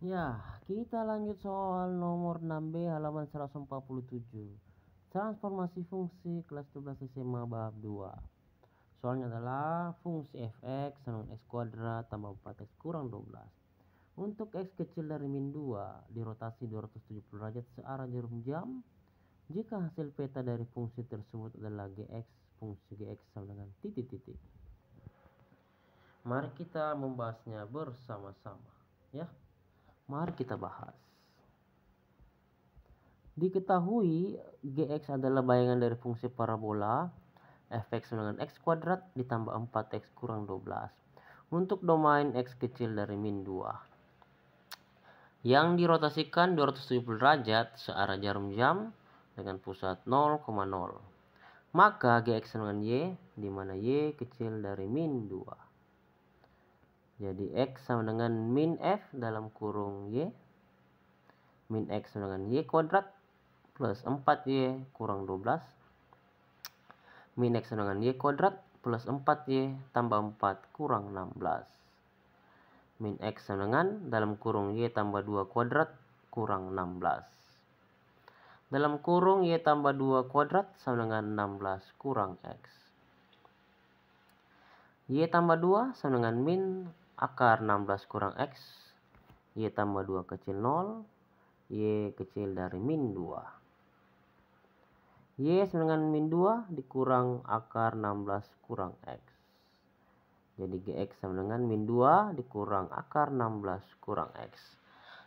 Ya, kita lanjut soal nomor 6B halaman 147. Transformasi fungsi kelas 12 SMA bab 2. Soalnya adalah fungsi fx sama dengan x kuadrat tambah 4x kurang 12. Untuk x kecil dari min 2 dirotasi 270 derajat searah jarum jam. Jika hasil peta dari fungsi tersebut adalah gx, fungsi gx sama dengan titik-titik. Mari kita membahasnya bersama-sama, ya. Mari kita bahas. Diketahui gx adalah bayangan dari fungsi parabola fx sama dengan x kuadrat ditambah 4x kurang 12 untuk domain x kecil dari min 2 yang dirotasikan 270 derajat searah jarum jam dengan pusat 0,0. Maka gx sama dengan y, di mana y kecil dari min 2. Jadi x sama dengan min f dalam kurung y, min x sama dengan y kuadrat plus 4y kurang 12, min x sama dengan y kuadrat plus 4y tambah 4 kurang 16. Min x sama dengan dalam kurung y tambah 2 kuadrat kurang 16. Dalam kurung y tambah 2 kuadrat sama dengan 16 kurang x. Y tambah 2 sama dengan min akar 16 kurang x. Y tambah 2 kecil 0. Y kecil dari min 2. Y sama dengan min 2 dikurang akar 16 kurang x. Jadi gx sama dengan min 2 dikurang akar 16 kurang x.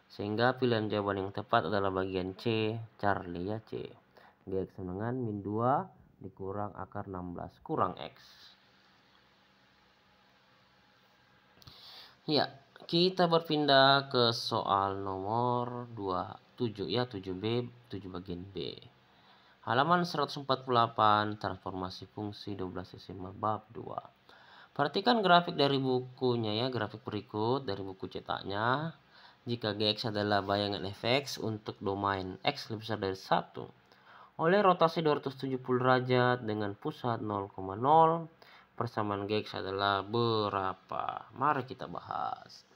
Sehingga pilihan jawaban yang tepat adalah bagian C, Charlie ya, C. Gx sama dengan min 2 dikurang akar 16 kurang x. Ya, kita berpindah ke soal nomor 27 ya, 7B, 7 bagian B. Halaman 148, transformasi fungsi 12 SMA bab 2. Perhatikan grafik dari bukunya ya, grafik berikut dari buku cetaknya. Jika gx adalah bayangan fx untuk domain x lebih besar dari 1 oleh rotasi 270 derajat dengan pusat 0,0, persamaan gx adalah berapa? Mari kita bahas.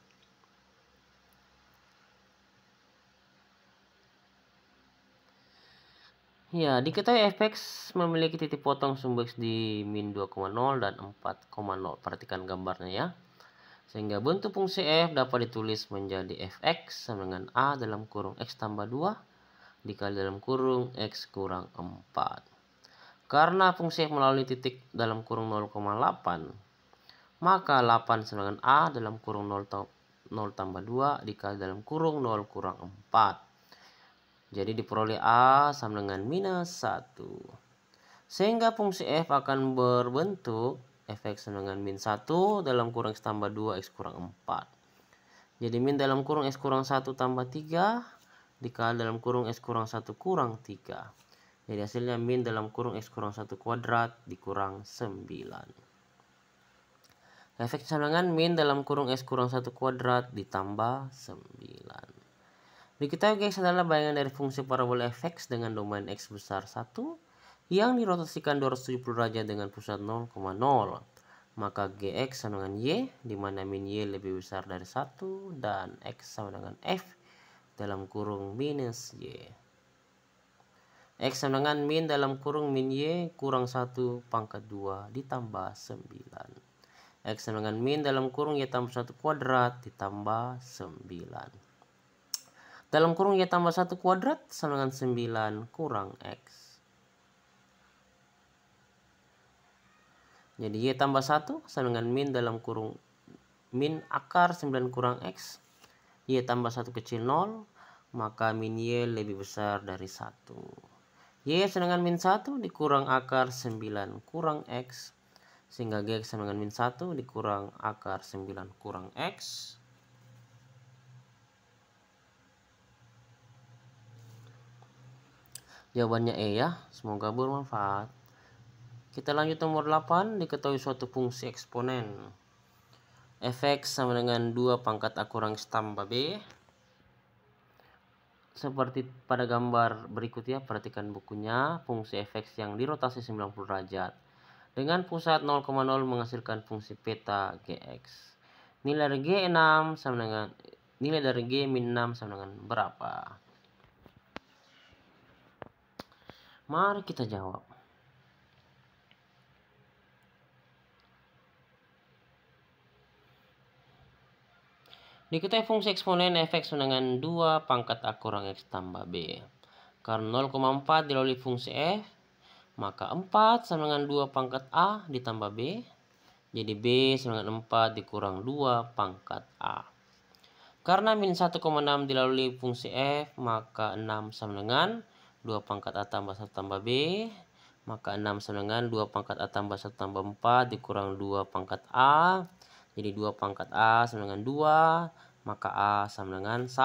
Ya, diketahui fx memiliki titik potong sumbu x di min 2,0 dan 4,0. Perhatikan gambarnya ya. Sehingga bentuk fungsi f dapat ditulis menjadi fx sama dengan a dalam kurung x tambah 2 dikali dalam kurung x kurang 4. Karena fungsi f melalui titik dalam kurung 0,8, maka 8 sama dengan a dalam kurung 0 tambah 2 dikali dalam kurung 0 kurang 4. Jadi diperoleh A sama dengan minus 1. Sehingga fungsi f akan berbentuk fx sama dengan min 1 dalam kurung x tambah 2 x kurang 4. Jadi min dalam kurung x kurang 1 tambah 3 dikali dalam kurung x kurang 1 kurang 3. Jadi hasilnya min dalam kurung x kurang 1 kuadrat dikurang 9. Fx sama dengan min dalam kurung x kurang 1 kuadrat ditambah 9. Diketahui gx adalah bayangan dari fungsi parabola fx dengan domain x besar 1 yang dirotasikan 270 derajat dengan pusat 0,0. Maka gx sama dengan y, di mana min y lebih besar dari 1 dan x sama dengan f dalam kurung minus y. X sama dengan min dalam kurung min y kurang 1 pangkat 2 ditambah 9. X sama dengan min dalam kurung y tambah 1 kuadrat ditambah 9. Dalam kurung y tambah 1 kuadrat sama dengan 9 kurang x. Jadi y tambah 1 sama dengan min dalam kurung min akar 9 kurang x. Y tambah 1 kecil 0, maka min y lebih besar dari 1. Y sama dengan min 1 dikurang akar 9 kurang x. Sehingga gx sama dengan min 1 dikurang akar 9 kurang x. Jawabannya E ya, semoga bermanfaat. Kita lanjut nomor 8, diketahui suatu fungsi eksponen fx sama dengan 2 pangkat a kurang x tambah b. Seperti pada gambar berikut ya, perhatikan bukunya, fungsi fx yang dirotasi 90 derajat dengan pusat 0,0 menghasilkan fungsi peta gx. Nilai G6 sama dengan Nilai dari G min 6 sama dengan berapa? Mari kita jawab. Diketahui fungsi eksponen fx sama dengan 2 pangkat A kurang X tambah B. Karena 0,4 dilalui fungsi F, maka 4 sama dengan 2 pangkat A ditambah B. Jadi B sama dengan 4 dikurang 2 pangkat A. Karena min 1,6 dilalui fungsi F, maka 6 sama dengan 2 pangkat A tambah 1 tambah B. Maka 6 sama dengan 2 pangkat A tambah 1 tambah 4 dikurang 2 pangkat A. Jadi 2 pangkat A sama dengan 2, maka A sama dengan 1.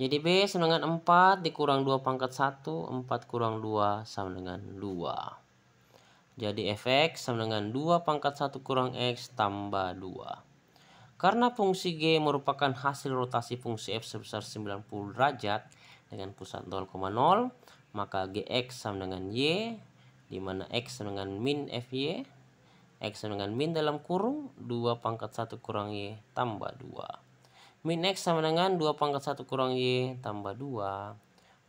Jadi B sama dengan 4 dikurang 2 pangkat 1, 4 kurang 2 sama dengan 2. Jadi fx sama dengan 2 pangkat 1 kurang X tambah 2. Karena fungsi G merupakan hasil rotasi fungsi F sebesar 90 derajat dengan pusat 0,0, maka Gx sama dengan Y, di mana X sama dengan min Fy. X sama dengan min dalam kurung 2 pangkat 1 kurang Y tambah 2. Min X sama dengan 2 pangkat 1 kurang Y tambah 2.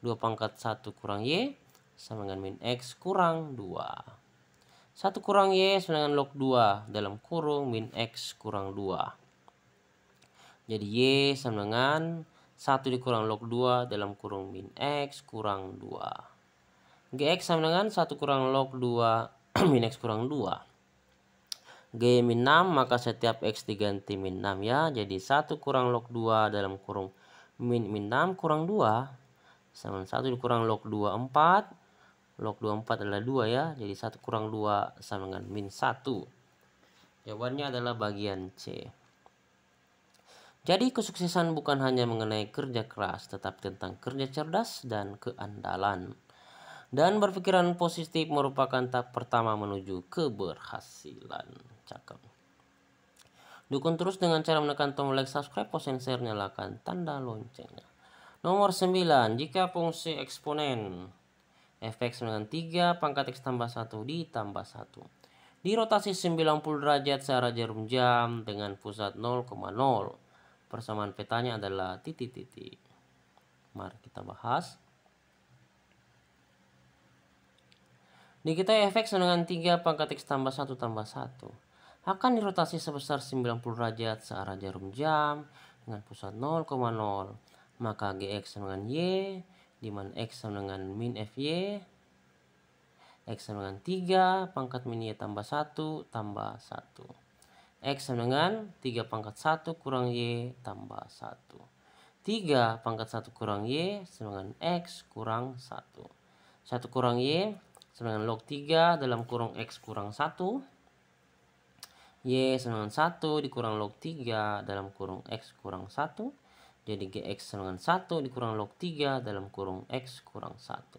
2 pangkat 1 kurang Y sama dengan min X kurang 2. 1 kurang Y sama dengan log 2 dalam kurung min X kurang 2. Jadi Y sama dengan 1 dikurang log 2 dalam kurung min X kurang 2. Gx sama dengan 1 kurang log 2 min X kurang 2. G min 6, maka setiap X diganti min 6 ya. Jadi 1 kurang log 2 dalam kurung min 6 kurang 2 sama 1 dikurang log 2 4. Log 2 4 adalah 2 ya. Jadi 1 kurang 2 sama dengan min 1. Jawabannya adalah bagian C. Jadi kesuksesan bukan hanya mengenai kerja keras, tetapi tentang kerja cerdas dan keandalan. Dan berpikiran positif merupakan tahap pertama menuju keberhasilan. Cakep. Dukung terus dengan cara menekan tombol like, subscribe, post, and share, nyalakan tanda loncengnya. Nomor 9. Jika fungsi eksponen fx dengan 3 pangkat X tambah 1 ditambah 1 dirotasi 90 derajat searah jarum jam dengan pusat 0,0. Persamaan petanya adalah titik-titik. Mari kita bahas. Diketahui fx dengan 3 pangkat X tambah 1 tambah 1 akan dirotasi sebesar 90 derajat searah jarum jam dengan pusat 0,0. Maka Gx sama dengan Y, di mana X sama dengan min Fy. X sama dengan 3 pangkat min Y tambah 1 tambah 1. X sama dengan 3 pangkat 1 kurang Y tambah 1. 3 pangkat 1 kurang Y sama dengan X kurang 1. 1 kurang Y sama dengan log 3 dalam kurung X kurang 1. Y sama dengan 1 dikurang log 3 dalam kurung X kurang 1. Jadi Gx sama dengan 1 dikurang log 3 dalam kurung X kurang 1.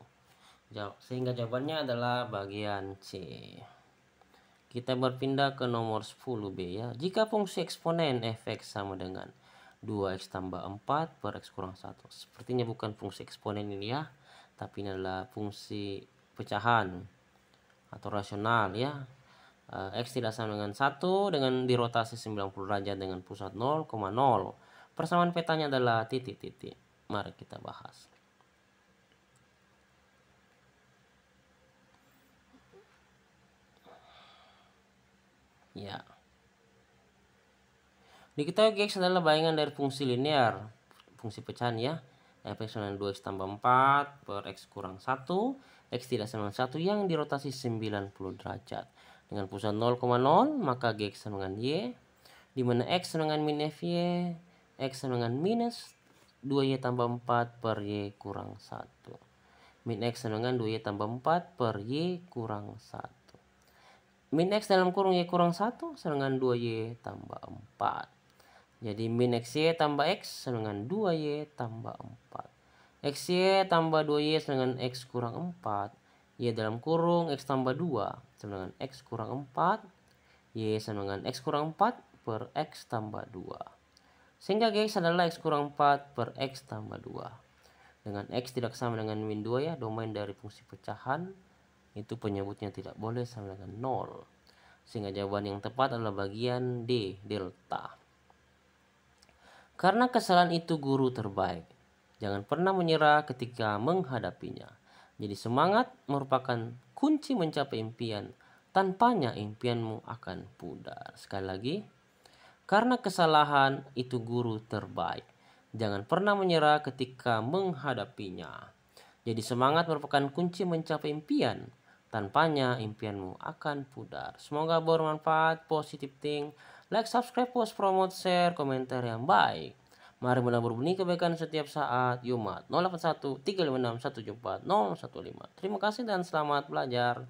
Sehingga jawabannya adalah bagian C. Kita berpindah ke nomor 10B ya. Jika fungsi eksponen fx sama dengan 2x tambah 4 per x kurang 1. Sepertinya bukan fungsi eksponen ini ya, tapi ini adalah fungsi pecahan atau rasional ya. X tidak sama dengan 1 dengan dirotasi 90 derajat dengan pusat 0,0. Persamaan petanya adalah titik-titik. Mari kita bahas. Ya. Diketahui Gx adalah bayangan dari fungsi linear, fungsi pecahan ya. Fx sama dengan 2x tambah 4 per x kurang 1. X tidak sama dengan 1 yang dirotasi 90 derajat. Dengan pusat 0,0 maka Gx sama dengan Y. Di mana X sama dengan min Fy. X sama dengan minus 2Y tambah 4 per Y kurang 1. Min X sama dengan 2Y tambah 4 per Y kurang 1. Min X dalam kurung Y kurang 1 sama dengan 2Y tambah 4. Jadi min XY tambah X sama dengan 2Y tambah 4. XY tambah 2Y sama dengan X kurang 4. Y dalam kurung X tambah 2 sama dengan X kurang 4. Y sama dengan X kurang 4 per X tambah 2. Sehingga Gx adalah X kurang 4 per X tambah 2. Dengan X tidak sama dengan min 2 ya, domain dari fungsi pecahan itu penyebutnya tidak boleh sama dengan 0. Sehingga jawaban yang tepat adalah bagian D, delta. Karena kesalahan itu guru terbaik. Jangan pernah menyerah ketika menghadapinya. Jadi semangat merupakan kunci mencapai impian. Tanpanya impianmu akan pudar. Sekali lagi, karena kesalahan itu guru terbaik. Jangan pernah menyerah ketika menghadapinya. Jadi semangat merupakan kunci mencapai impian. Tanpanya impianmu akan pudar. Semoga bermanfaat, positive think. Like, subscribe, post, promote, share, komentar yang baik. Mari menabur benih kebaikan setiap saat. Yumat 081 356 174 015. Terima kasih dan selamat belajar.